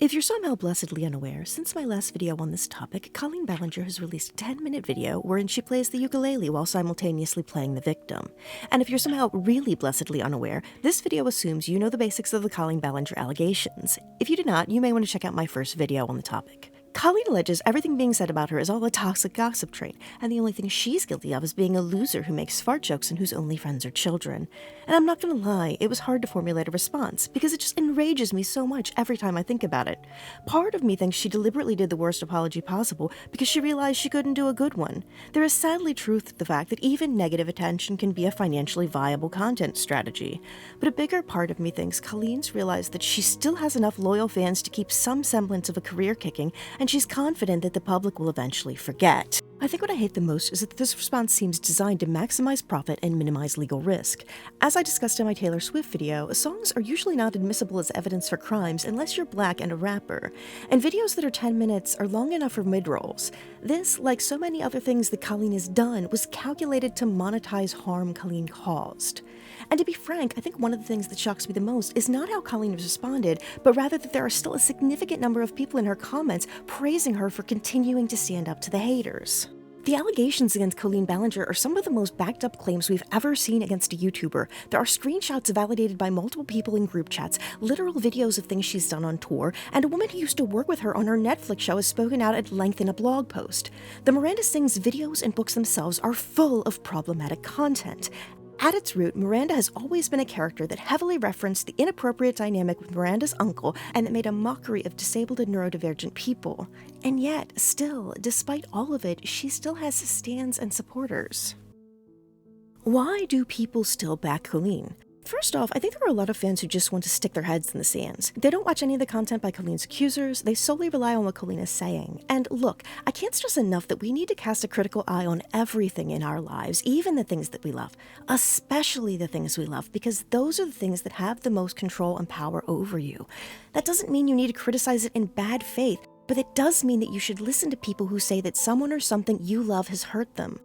If you're somehow blessedly unaware, since my last video on this topic, Colleen Ballinger has released a 10-minute video wherein she plays the ukulele while simultaneously playing the victim. And if you're somehow really blessedly unaware, this video assumes you know the basics of the Colleen Ballinger allegations. If you do not, you may want to check out my first video on the topic. Colleen alleges everything being said about her is all a toxic gossip train, and the only thing she's guilty of is being a loser who makes fart jokes and whose only friends are children. And I'm not gonna lie, it was hard to formulate a response, because it just enrages me so much every time I think about it. Part of me thinks she deliberately did the worst apology possible because she realized she couldn't do a good one. There is sadly truth to the fact that even negative attention can be a financially viable content strategy. But a bigger part of me thinks Colleen's realized that she still has enough loyal fans to keep some semblance of a career kicking, and she's confident that the public will eventually forget. I think what I hate the most is that this response seems designed to maximize profit and minimize legal risk. As I discussed in my Taylor Swift video, songs are usually not admissible as evidence for crimes unless you're black and a rapper, and videos that are 10 minutes are long enough for mid-rolls. This, like so many other things that Colleen has done, was calculated to monetize harm Colleen caused. And to be frank, I think one of the things that shocks me the most is not how Colleen has responded, but rather that there are still a significant number of people in her comments praising her for continuing to stand up to the haters. The allegations against Colleen Ballinger are some of the most backed up claims we've ever seen against a YouTuber. There are screenshots validated by multiple people in group chats, literal videos of things she's done on tour, and a woman who used to work with her on her Netflix show has spoken out at length in a blog post. The Miranda Sings videos and books themselves are full of problematic content. At its root, Miranda has always been a character that heavily referenced the inappropriate dynamic with Miranda's uncle and that made a mockery of disabled and neurodivergent people. And yet, still, despite all of it, she still has stans and supporters. Why do people still back Colleen? First off, I think there are a lot of fans who just want to stick their heads in the sands. They don't watch any of the content by Colleen's accusers, they solely rely on what Colleen is saying. And look, I can't stress enough that we need to cast a critical eye on everything in our lives, even the things that we love. Especially the things we love, because those are the things that have the most control and power over you. That doesn't mean you need to criticize it in bad faith, but it does mean that you should listen to people who say that someone or something you love has hurt them.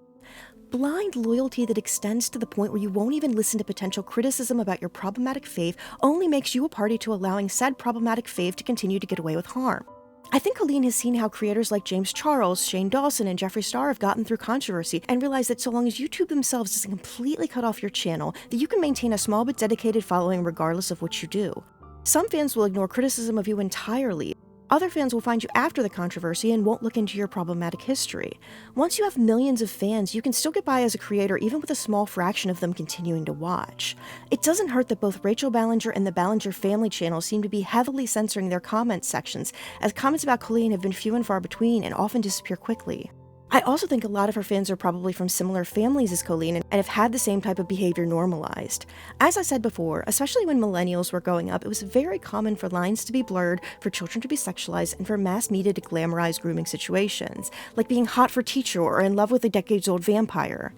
Blind loyalty that extends to the point where you won't even listen to potential criticism about your problematic fave only makes you a party to allowing said problematic fave to continue to get away with harm. I think Colleen has seen how creators like James Charles, Shane Dawson, and Jeffree Star have gotten through controversy and realized that so long as YouTube themselves doesn't completely cut off your channel, that you can maintain a small but dedicated following regardless of what you do. Some fans will ignore criticism of you entirely. Other fans will find you after the controversy and won't look into your problematic history. Once you have millions of fans, you can still get by as a creator even with a small fraction of them continuing to watch. It doesn't hurt that both Rachel Ballinger and the Ballinger family channel seem to be heavily censoring their comment sections, as comments about Colleen have been few and far between and often disappear quickly. I also think a lot of her fans are probably from similar families as Colleen and have had the same type of behavior normalized. As I said before, especially when millennials were growing up, it was very common for lines to be blurred, for children to be sexualized, and for mass media to glamorize grooming situations, like being hot for teacher or in love with a decades-old vampire.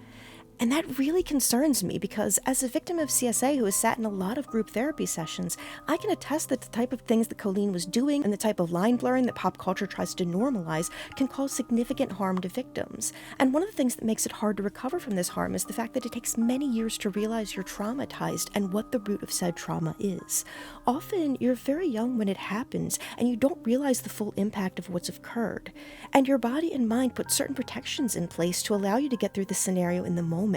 And that really concerns me because as a victim of CSA who has sat in a lot of group therapy sessions, I can attest that the type of things that Colleen was doing and the type of line blurring that pop culture tries to normalize can cause significant harm to victims. And one of the things that makes it hard to recover from this harm is the fact that it takes many years to realize you're traumatized and what the root of said trauma is. Often, you're very young when it happens and you don't realize the full impact of what's occurred. And your body and mind put certain protections in place to allow you to get through the scenario in the moment.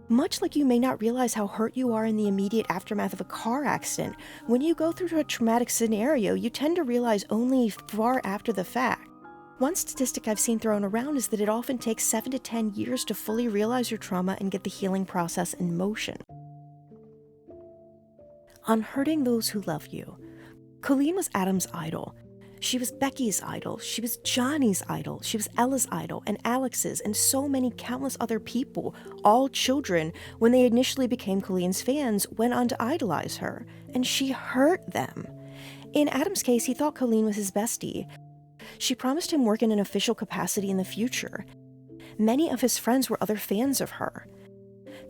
Much like you may not realize how hurt you are in the immediate aftermath of a car accident, when you go through a traumatic scenario, you tend to realize only far after the fact. One statistic I've seen thrown around is that it often takes 7 to 10 years to fully realize your trauma and get the healing process in motion. On hurting those who love you. Colleen was Adam's idol. She was Becky's idol, she was Johnny's idol, she was Ella's idol, and Alex's, and so many countless other people, all children, when they initially became Colleen's fans, went on to idolize her, and she hurt them. In Adam's case, he thought Colleen was his bestie. She promised him work in an official capacity in the future. Many of his friends were other fans of her.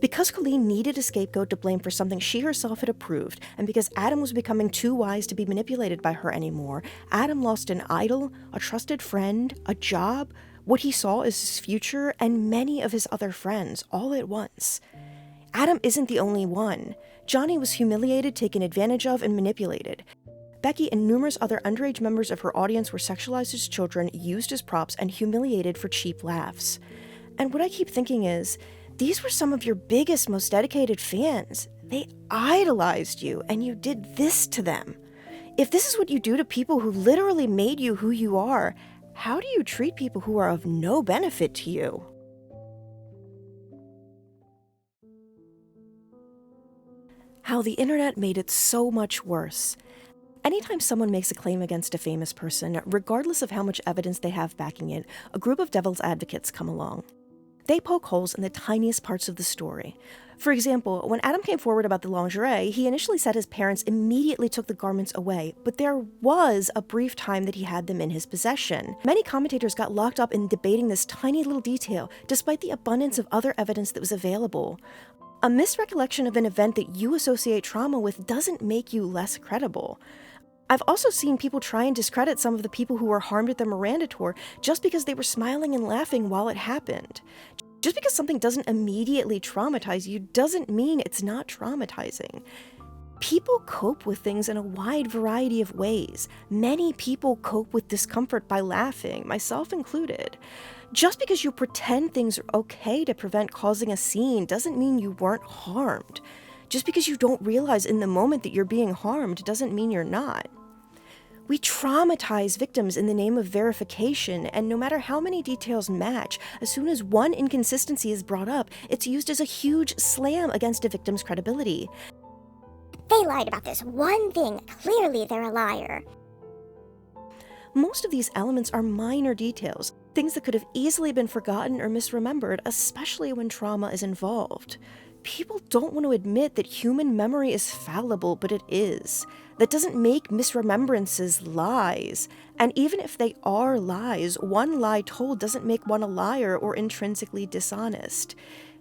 Because Colleen needed a scapegoat to blame for something she herself had approved, and because Adam was becoming too wise to be manipulated by her anymore, Adam lost an idol, a trusted friend, a job, what he saw as his future, and many of his other friends, all at once. Adam isn't the only one. Johnny was humiliated, taken advantage of, and manipulated. Becky and numerous other underage members of her audience were sexualized as children, used as props, and humiliated for cheap laughs. And what I keep thinking is, these were some of your biggest, most dedicated fans. They idolized you, and you did this to them. If this is what you do to people who literally made you who you are, how do you treat people who are of no benefit to you? How the internet made it so much worse. Anytime someone makes a claim against a famous person, regardless of how much evidence they have backing it, a group of devil's advocates come along. They poke holes in the tiniest parts of the story. For example, when Adam came forward about the lingerie, he initially said his parents immediately took the garments away, but there was a brief time that he had them in his possession. Many commentators got locked up in debating this tiny little detail, despite the abundance of other evidence that was available. A misrecollection of an event that you associate trauma with doesn't make you less credible. I've also seen people try and discredit some of the people who were harmed at the Miranda tour just because they were smiling and laughing while it happened. Just because something doesn't immediately traumatize you doesn't mean it's not traumatizing. People cope with things in a wide variety of ways. Many people cope with discomfort by laughing, myself included. Just because you pretend things are okay to prevent causing a scene doesn't mean you weren't harmed. Just because you don't realize in the moment that you're being harmed doesn't mean you're not. We traumatize victims in the name of verification, and no matter how many details match, as soon as one inconsistency is brought up, it's used as a huge slam against a victim's credibility. They lied about this one thing. Clearly they're a liar. Most of these elements are minor details, things that could have easily been forgotten or misremembered, especially when trauma is involved. People don't want to admit that human memory is fallible, but it is. That doesn't make misremembrances lies. And even if they are lies, one lie told doesn't make one a liar or intrinsically dishonest.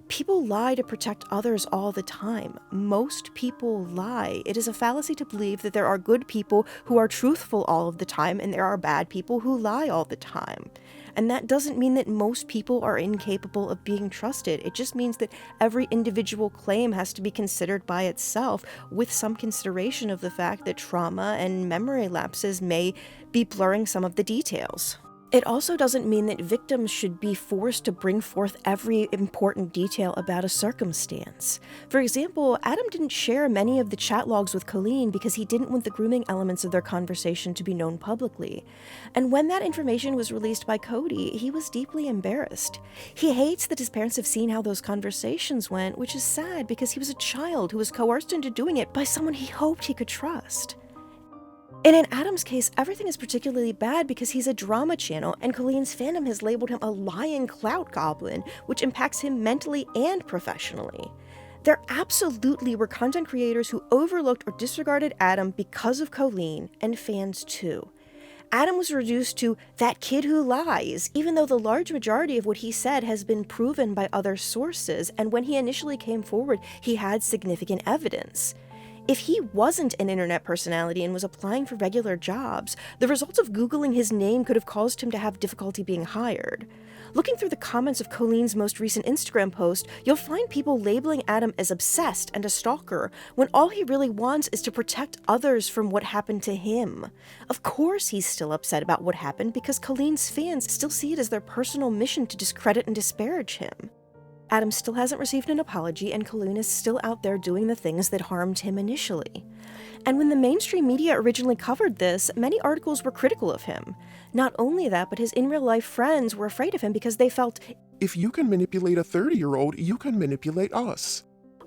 People lie to protect others all the time. Most people lie. It is a fallacy to believe that there are good people who are truthful all of the time and there are bad people who lie all the time. And that doesn't mean that most people are incapable of being trusted. It just means that every individual claim has to be considered by itself with some consideration of the fact that trauma and memory lapses may be blurring some of the details. It also doesn't mean that victims should be forced to bring forth every important detail about a circumstance. For example, Adam didn't share many of the chat logs with Colleen because he didn't want the grooming elements of their conversation to be known publicly. And when that information was released by Cody, he was deeply embarrassed. He hates that his parents have seen how those conversations went, which is sad because he was a child who was coerced into doing it by someone he hoped he could trust. And in Adam's case, everything is particularly bad because he's a drama channel, and Colleen's fandom has labeled him a lying clout goblin, which impacts him mentally and professionally. There absolutely were content creators who overlooked or disregarded Adam because of Colleen, and fans too. Adam was reduced to that kid who lies, even though the large majority of what he said has been proven by other sources, and when he initially came forward, he had significant evidence. If he wasn't an internet personality and was applying for regular jobs, the results of Googling his name could have caused him to have difficulty being hired. Looking through the comments of Colleen's most recent Instagram post, you'll find people labeling Adam as obsessed and a stalker, when all he really wants is to protect others from what happened to him. Of course he's still upset about what happened because Colleen's fans still see it as their personal mission to discredit and disparage him. Adam still hasn't received an apology, and Colleen is still out there doing the things that harmed him initially. And when the mainstream media originally covered this, many articles were critical of him. Not only that, but his in-real-life friends were afraid of him because they felt, if you can manipulate a 30-year-old, you can manipulate us.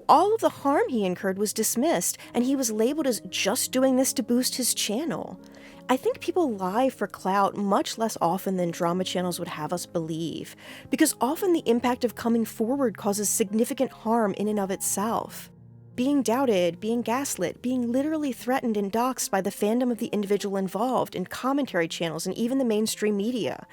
All of the harm he incurred was dismissed, and he was labeled as just doing this to boost his channel. I think people lie for clout much less often than drama channels would have us believe, because often the impact of coming forward causes significant harm in and of itself. Being doubted, being gaslit, being literally threatened and doxxed by the fandom of the individual involved in commentary channels and even the mainstream media.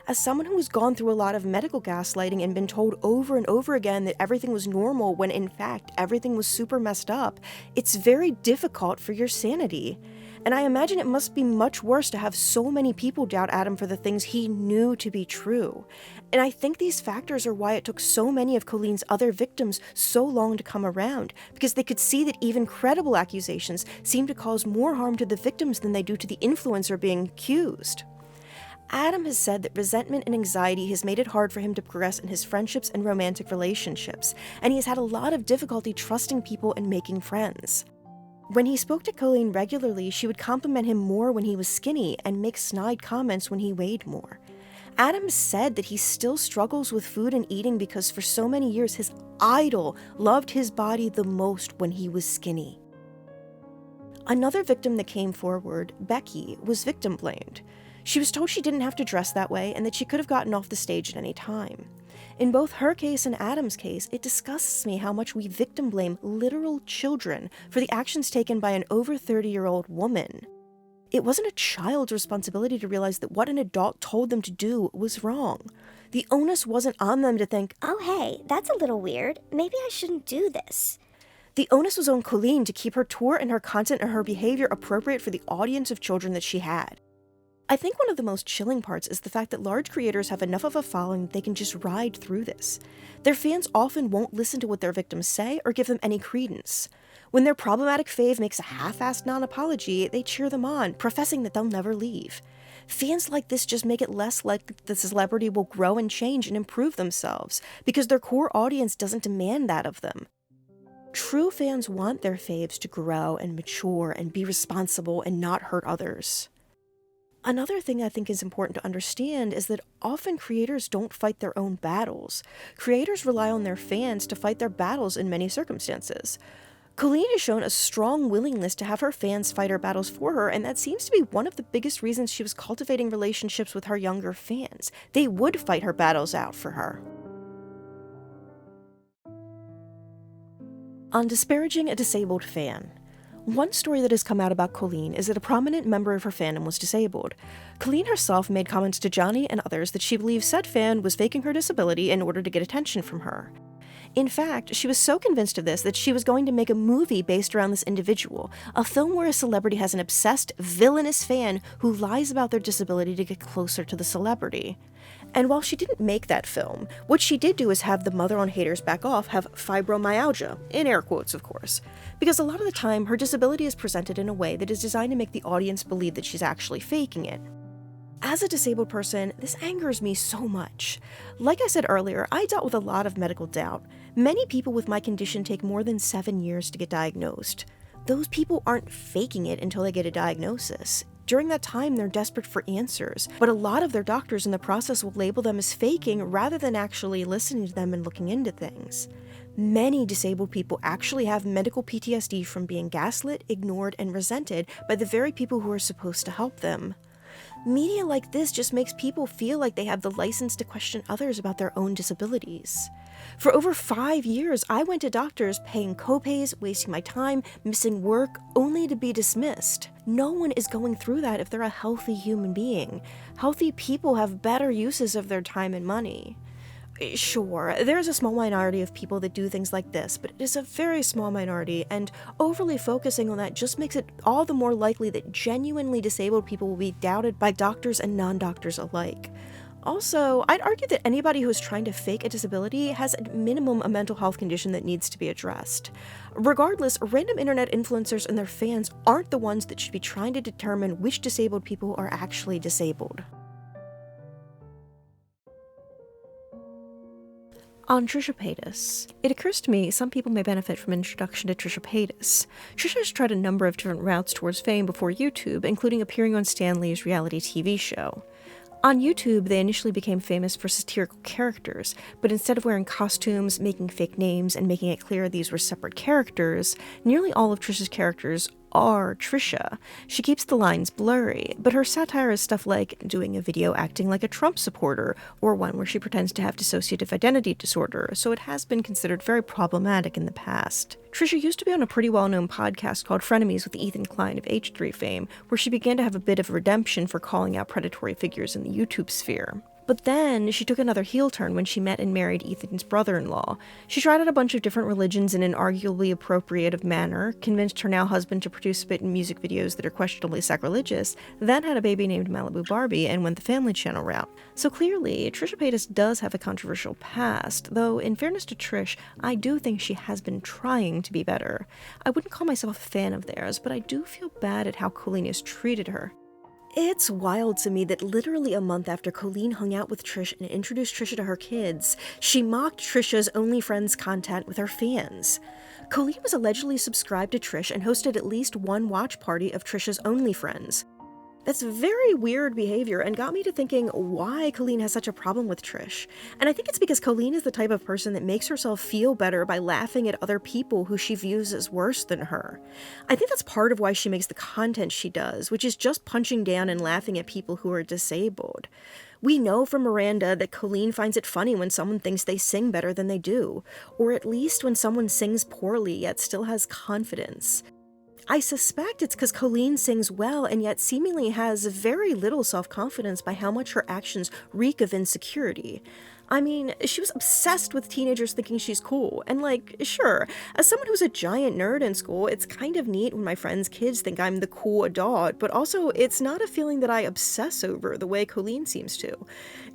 As someone who has gone through a lot of medical gaslighting and been told over and over again that everything was normal when in fact everything was super messed up, it's very difficult for your sanity. and I imagine it must be much worse to have so many people doubt Adam for the things he knew to be true. And I think these factors are why it took so many of Colleen's other victims so long to come around, because they could see that even credible accusations seem to cause more harm to the victims than they do to the influencer being accused. Adam has said that resentment and anxiety has made it hard for him to progress in his friendships and romantic relationships, and he has had a lot of difficulty trusting people and making friends. When he spoke to Colleen regularly, she would compliment him more when he was skinny and make snide comments when he weighed more. Adam said that he still struggles with food and eating because for so many years his idol loved his body the most when he was skinny. Another victim that came forward, Becky, was victim blamed. She was told she didn't have to dress that way and that she could have gotten off the stage at any time. In both her case and Adam's case, it disgusts me how much we victim blame literal children for the actions taken by an over 30-year-old woman. It wasn't a child's responsibility to realize that what an adult told them to do was wrong. The onus wasn't on them to think, Oh hey, that's a little weird. Maybe I shouldn't do this. The onus was on Colleen to keep her tour and her content and her behavior appropriate for the audience of children that she had. I think one of the most chilling parts is the fact that large creators have enough of a following that they can just ride through this. Their fans often won't listen to what their victims say or give them any credence. When their problematic fave makes a half-assed non-apology, they cheer them on, professing that they'll never leave. Fans like this just make it less likely the celebrity will grow and change and improve themselves, because their core audience doesn't demand that of them. True fans want their faves to grow and mature and be responsible and not hurt others. Another thing I think is important to understand is that often creators don't fight their own battles. Creators rely on their fans to fight their battles in many circumstances. Colleen has shown a strong willingness to have her fans fight her battles for her, and that seems to be one of the biggest reasons she was cultivating relationships with her younger fans. They would fight her battles out for her. On disparaging a disabled fan. One story that has come out about Colleen is that a prominent member of her fandom was disabled. Colleen herself made comments to Johnny and others that she believed said fan was faking her disability in order to get attention from her. In fact, she was so convinced of this that she was going to make a movie based around this individual, a film where a celebrity has an obsessed, villainous fan who lies about their disability to get closer to the celebrity. And while she didn't make that film, what she did do is have the mother on Haters Back Off have fibromyalgia, in air quotes of course, because a lot of the time her disability is presented in a way that is designed to make the audience believe that she's actually faking it. As a disabled person, this angers me so much. Like I said earlier, I dealt with a lot of medical doubt. Many people with my condition take more than 7 years to get diagnosed. Those people aren't faking it until they get a diagnosis. During that time, they're desperate for answers, but a lot of their doctors in the process will label them as faking rather than actually listening to them and looking into things. Many disabled people actually have medical PTSD from being gaslit, ignored, and resented by the very people who are supposed to help them. Media like this just makes people feel like they have the license to question others about their own disabilities. For over 5 years, I went to doctors paying copays, wasting my time, missing work, only to be dismissed. No one is going through that if they're a healthy human being. Healthy people have better uses of their time and money. Sure, there's a small minority of people that do things like this, but it is a very small minority, and overly focusing on that just makes it all the more likely that genuinely disabled people will be doubted by doctors and non-doctors alike. Also, I'd argue that anybody who is trying to fake a disability has at minimum a mental health condition that needs to be addressed. Regardless, random internet influencers and their fans aren't the ones that should be trying to determine which disabled people are actually disabled. On Trisha Paytas. It occurs to me some people may benefit from an introduction to Trisha Paytas. Trisha has tried a number of different routes towards fame before YouTube, including appearing on Stan Lee's reality TV show. On YouTube, they initially became famous for satirical characters, but instead of wearing costumes, making fake names, and making it clear these were separate characters, nearly all of Trisha's characters are Trisha. She keeps the lines blurry, but her satire is stuff like doing a video acting like a Trump supporter, or one where she pretends to have dissociative identity disorder, so it has been considered very problematic in the past. Trisha used to be on a pretty well-known podcast called Frenemies with Ethan Klein of H3 fame, where she began to have a bit of redemption for calling out predatory figures in the YouTube sphere. But then she took another heel turn when she met and married Ethan's brother-in-law. She tried out a bunch of different religions in an arguably appropriative manner, convinced her now husband to participate in music videos that are questionably sacrilegious, then had a baby named Malibu Barbie and went the Family Channel route. So clearly, Trisha Paytas does have a controversial past, though in fairness to Trish, I do think she has been trying to be better. I wouldn't call myself a fan of theirs, but I do feel bad at how Colleen has treated her. It's wild to me that literally a month after Colleen hung out with Trish and introduced Trisha to her kids, she mocked Trisha's OnlyFriends content with her fans. Colleen was allegedly subscribed to Trish and hosted at least one watch party of Trisha's OnlyFriends. That's very weird behavior and got me to thinking why Colleen has such a problem with Trish. And I think it's because Colleen is the type of person that makes herself feel better by laughing at other people who she views as worse than her. I think that's part of why she makes the content she does, which is just punching down and laughing at people who are disabled. We know from Miranda that Colleen finds it funny when someone thinks they sing better than they do, or at least when someone sings poorly yet still has confidence. I suspect it's because Colleen sings well and yet seemingly has very little self-confidence by how much her actions reek of insecurity. I mean, she was obsessed with teenagers thinking she's cool, and sure, as someone who's a giant nerd in school, it's kind of neat when my friends' kids think I'm the cool adult, but also it's not a feeling that I obsess over the way Colleen seems to.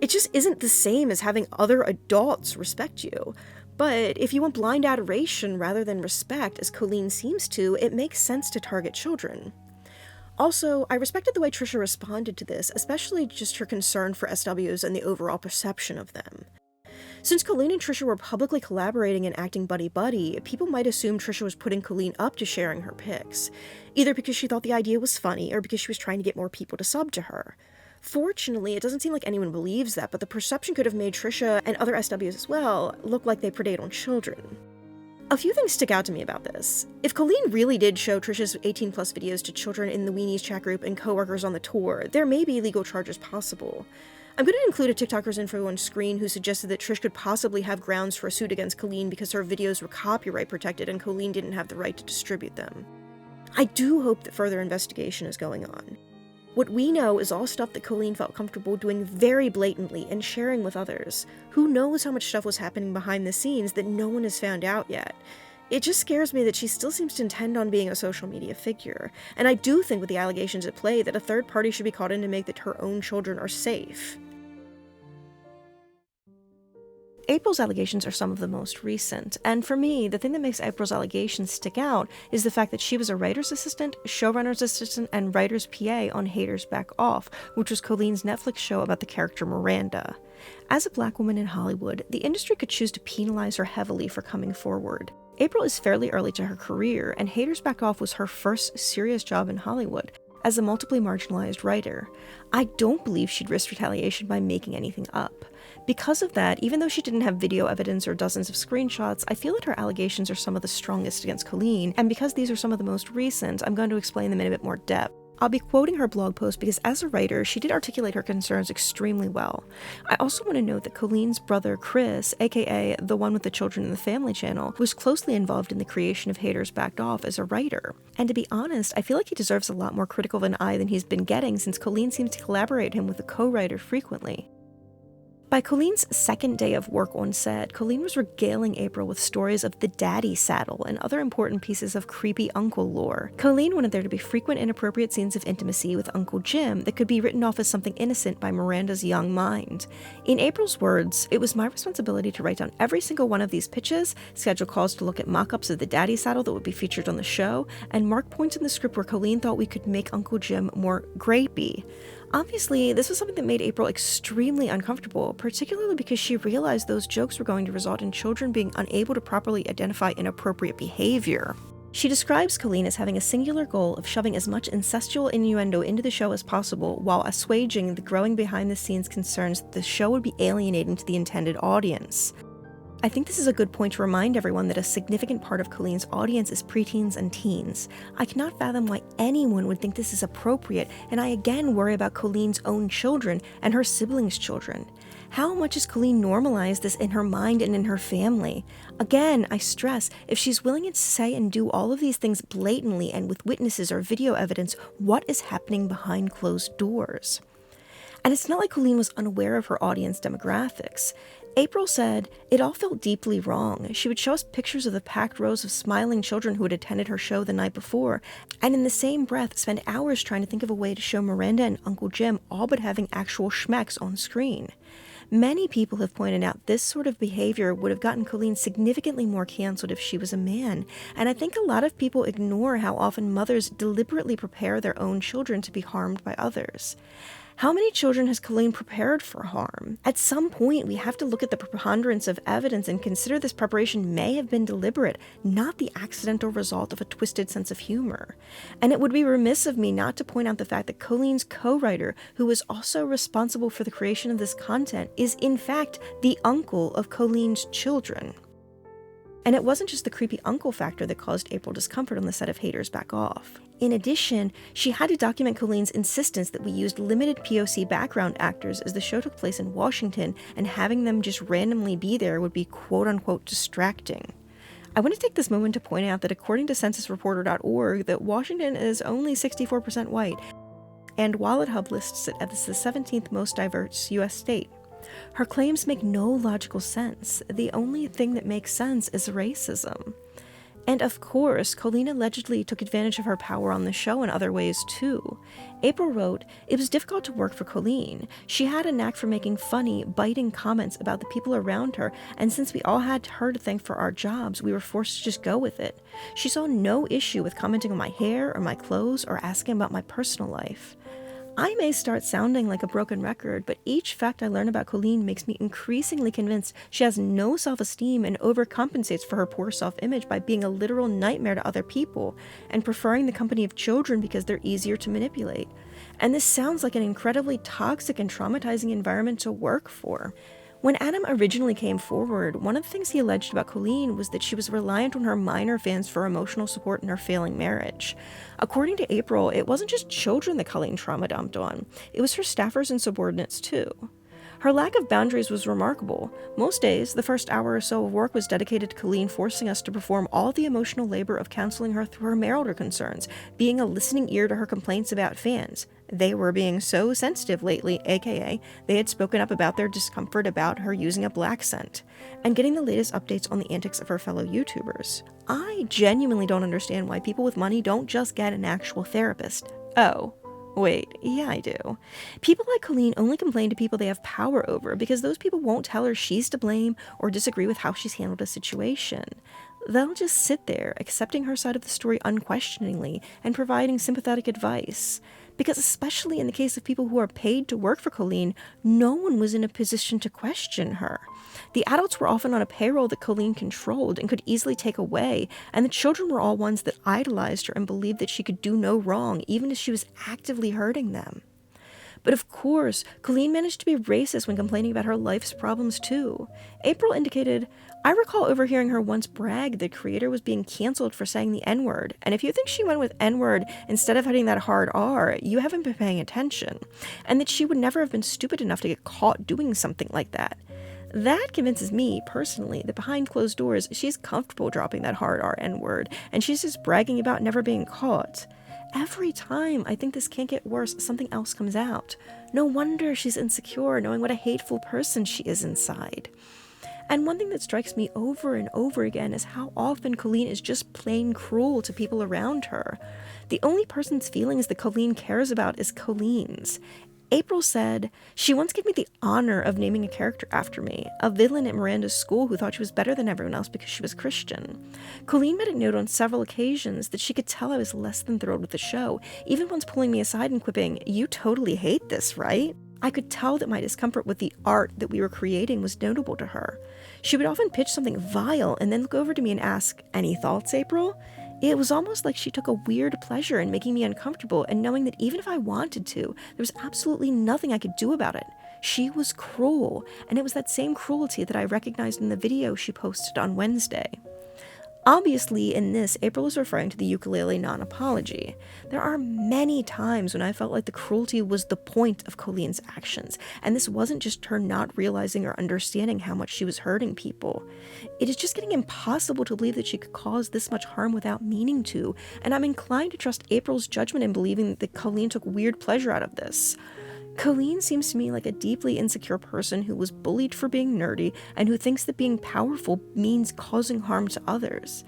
It just isn't the same as having other adults respect you. But if you want blind adoration rather than respect, as Colleen seems to, it makes sense to target children. Also, I respected the way Trisha responded to this, especially just her concern for SWs and the overall perception of them. Since Colleen and Trisha were publicly collaborating and acting buddy-buddy, people might assume Trisha was putting Colleen up to sharing her pics, either because she thought the idea was funny or because she was trying to get more people to sub to her. Fortunately, it doesn't seem like anyone believes that, but the perception could have made Trisha, and other SWs as well, look like they predate on children. A few things stick out to me about this. If Colleen really did show Trisha's 18+ videos to children in the Weenies chat group and coworkers on the tour, there may be legal charges possible. I'm going to include a TikToker's info on screen who suggested that Trish could possibly have grounds for a suit against Colleen because her videos were copyright protected and Colleen didn't have the right to distribute them. I do hope that further investigation is going on. What we know is all stuff that Colleen felt comfortable doing very blatantly and sharing with others. Who knows how much stuff was happening behind the scenes that no one has found out yet? It just scares me that she still seems to intend on being a social media figure, and I do think with the allegations at play that a third party should be called in to make that her own children are safe. April's allegations are some of the most recent, and for me, the thing that makes April's allegations stick out is the fact that she was a writer's assistant, showrunner's assistant, and writer's PA on Haters Back Off, which was Colleen's Netflix show about the character Miranda. As a black woman in Hollywood, the industry could choose to penalize her heavily for coming forward. April is fairly early to her career, and Haters Back Off was her first serious job in Hollywood, as a multiply marginalized writer. I don't believe she'd risk retaliation by making anything up. Because of that, even though she didn't have video evidence or dozens of screenshots, I feel that her allegations are some of the strongest against Colleen, and because these are some of the most recent, I'm going to explain them in a bit more depth. I'll be quoting her blog post because as a writer, she did articulate her concerns extremely well. I also want to note that Colleen's brother Chris, aka the one with the children in the Family Channel, was closely involved in the creation of Haters Back Off as a writer. And to be honest, I feel like he deserves a lot more critical of an eye than he's been getting since Colleen seems to collaborate him with a co-writer frequently. By Colleen's second day of work on set, Colleen was regaling April with stories of the daddy saddle and other important pieces of creepy uncle lore. Colleen wanted there to be frequent inappropriate scenes of intimacy with Uncle Jim that could be written off as something innocent by Miranda's young mind. In April's words, "It was my responsibility to write down every single one of these pitches, schedule calls to look at mock-ups of the daddy saddle that would be featured on the show, and mark points in the script where Colleen thought we could make Uncle Jim more grapey." Obviously, this was something that made April extremely uncomfortable, particularly because she realized those jokes were going to result in children being unable to properly identify inappropriate behavior. She describes Colleen as having a singular goal of shoving as much incestual innuendo into the show as possible while assuaging the growing behind-the-scenes concerns that the show would be alienating to the intended audience. I think this is a good point to remind everyone that a significant part of Colleen's audience is preteens and teens. I cannot fathom why anyone would think this is appropriate, and I again worry about Colleen's own children and her siblings' children. How much has Colleen normalized this in her mind and in her family? Again, I stress, if she's willing to say and do all of these things blatantly and with witnesses or video evidence, what is happening behind closed doors? And it's not like Colleen was unaware of her audience demographics. April said, "It all felt deeply wrong. She would show us pictures of the packed rows of smiling children who had attended her show the night before, and in the same breath spend hours trying to think of a way to show Miranda and Uncle Jim all but having actual schmecks on screen." Many people have pointed out this sort of behavior would have gotten Colleen significantly more canceled if she was a man, and I think a lot of people ignore how often mothers deliberately prepare their own children to be harmed by others. How many children has Colleen prepared for harm? At some point, we have to look at the preponderance of evidence and consider this preparation may have been deliberate, not the accidental result of a twisted sense of humor. And it would be remiss of me not to point out the fact that Colleen's co-writer, who was also responsible for the creation of this content, is in fact the uncle of Colleen's children. And it wasn't just the creepy uncle factor that caused April discomfort on the set of Haters Back Off. In addition, she had to document Colleen's insistence that we used limited POC background actors as the show took place in Washington, and having them just randomly be there would be quote-unquote distracting. I want to take this moment to point out that according to censusreporter.org, that Washington is only 64% white, and Wallet Hub lists it as the 17th most diverse U.S. state. Her claims make no logical sense. The only thing that makes sense is racism. And of course, Colleen allegedly took advantage of her power on the show in other ways too. April wrote, "It was difficult to work for Colleen. She had a knack for making funny, biting comments about the people around her, and since we all had her to thank for our jobs, we were forced to just go with it. She saw no issue with commenting on my hair or my clothes or asking about my personal life." I may start sounding like a broken record, but each fact I learn about Colleen makes me increasingly convinced she has no self-esteem and overcompensates for her poor self-image by being a literal nightmare to other people and preferring the company of children because they're easier to manipulate. And this sounds like an incredibly toxic and traumatizing environment to work for. When Adam originally came forward, one of the things he alleged about Colleen was that she was reliant on her minor fans for emotional support in her failing marriage. According to April, it wasn't just children that Colleen trauma dumped on, it was her staffers and subordinates too. Her lack of boundaries was remarkable. Most days, the first hour or so of work was dedicated to Colleen forcing us to perform all the emotional labor of counseling her through her marital concerns, being a listening ear to her complaints about fans. They were being so sensitive lately, aka they had spoken up about their discomfort about her using a black scent, and getting the latest updates on the antics of her fellow YouTubers. I genuinely don't understand why people with money don't just get an actual therapist. Oh. Wait, yeah, I do. People like Colleen only complain to people they have power over because those people won't tell her she's to blame or disagree with how she's handled a situation. They'll just sit there, accepting her side of the story unquestioningly and providing sympathetic advice. Because especially in the case of people who are paid to work for Colleen, no one was in a position to question her. The adults were often on a payroll that Colleen controlled and could easily take away, and the children were all ones that idolized her and believed that she could do no wrong, even if she was actively hurting them. But of course, Colleen managed to be racist when complaining about her life's problems too. April indicated, "I recall overhearing her once brag that creator was being canceled for saying the N-word, and if you think she went with N-word instead of hitting that hard R, you haven't been paying attention, and that she would never have been stupid enough to get caught doing something like that." That convinces me, personally, that behind closed doors, she's comfortable dropping that hard R N-word, and she's just bragging about never being caught. Every time I think this can't get worse, something else comes out. No wonder she's insecure, knowing what a hateful person she is inside. And one thing that strikes me over and over again is how often Colleen is just plain cruel to people around her. The only person's feelings that Colleen cares about is Colleen's. April said, "She once gave me the honor of naming a character after me, a villain at Miranda's school who thought she was better than everyone else because she was Christian." Colleen made a note on several occasions that she could tell I was less than thrilled with the show, even once pulling me aside and quipping, "You totally hate this, right?" I could tell that my discomfort with the art that we were creating was notable to her. She would often pitch something vile and then look over to me and ask, "Any thoughts, April?" It was almost like she took a weird pleasure in making me uncomfortable and knowing that even if I wanted to, there was absolutely nothing I could do about it. She was cruel, and it was that same cruelty that I recognized in the video she posted on Wednesday. Obviously, in this, April is referring to the ukulele non-apology. There are many times when I felt like the cruelty was the point of Colleen's actions, and this wasn't just her not realizing or understanding how much she was hurting people. It is just getting impossible to believe that she could cause this much harm without meaning to, and I'm inclined to trust April's judgment in believing that Colleen took weird pleasure out of this. Colleen seems to me like a deeply insecure person who was bullied for being nerdy and who thinks that being powerful means causing harm to others.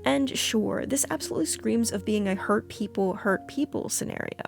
And sure, this absolutely screams of being a hurt people scenario.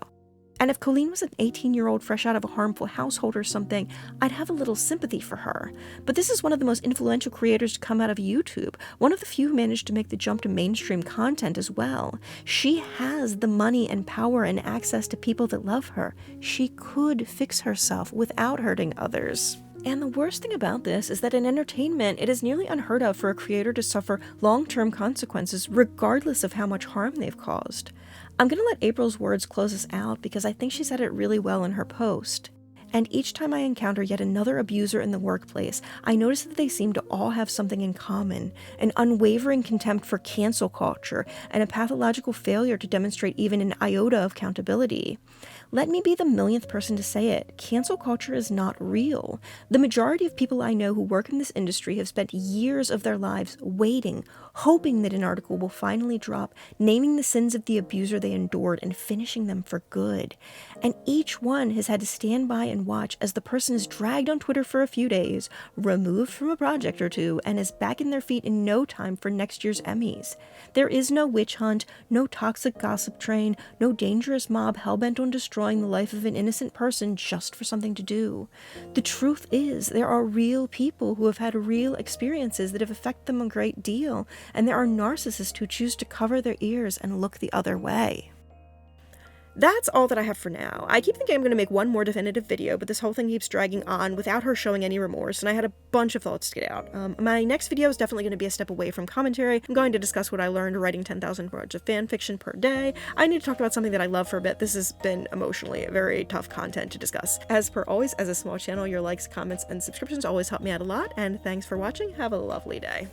And if Colleen was an 18-year-old fresh out of a harmful household or something, I'd have a little sympathy for her. But this is one of the most influential creators to come out of YouTube, one of the few who managed to make the jump to mainstream content as well. She has the money and power and access to people that love her. She could fix herself without hurting others. And the worst thing about this is that in entertainment, it is nearly unheard of for a creator to suffer long-term consequences regardless of how much harm they've caused. I'm gonna let April's words close us out because I think she said it really well in her post. And each time I encounter yet another abuser in the workplace, I notice that they seem to all have something in common: an unwavering contempt for cancel culture and a pathological failure to demonstrate even an iota of accountability. Let me be the millionth person to say it. Cancel culture is not real. The majority of people I know who work in this industry have spent years of their lives waiting, hoping that an article will finally drop, naming the sins of the abuser they endured and finishing them for good. And each one has had to stand by and watch as the person is dragged on Twitter for a few days, removed from a project or two, and is back in their feet in no time for next year's Emmys. There is no witch hunt, no toxic gossip train, no dangerous mob hellbent on destroying the life of an innocent person just for something to do. The truth is, there are real people who have had real experiences that have affected them a great deal, and there are narcissists who choose to cover their ears and look the other way. That's all that I have for now. I keep thinking I'm going to make one more definitive video, but this whole thing keeps dragging on without her showing any remorse, and I had a bunch of thoughts to get out. My next video is definitely going to be a step away from commentary. I'm going to discuss what I learned writing 10,000 words of fan fiction per day. I need to talk about something that I love for a bit. This has been emotionally very tough content to discuss. As per always, as a small channel, your likes, comments, and subscriptions always help me out a lot, and thanks for watching. Have a lovely day.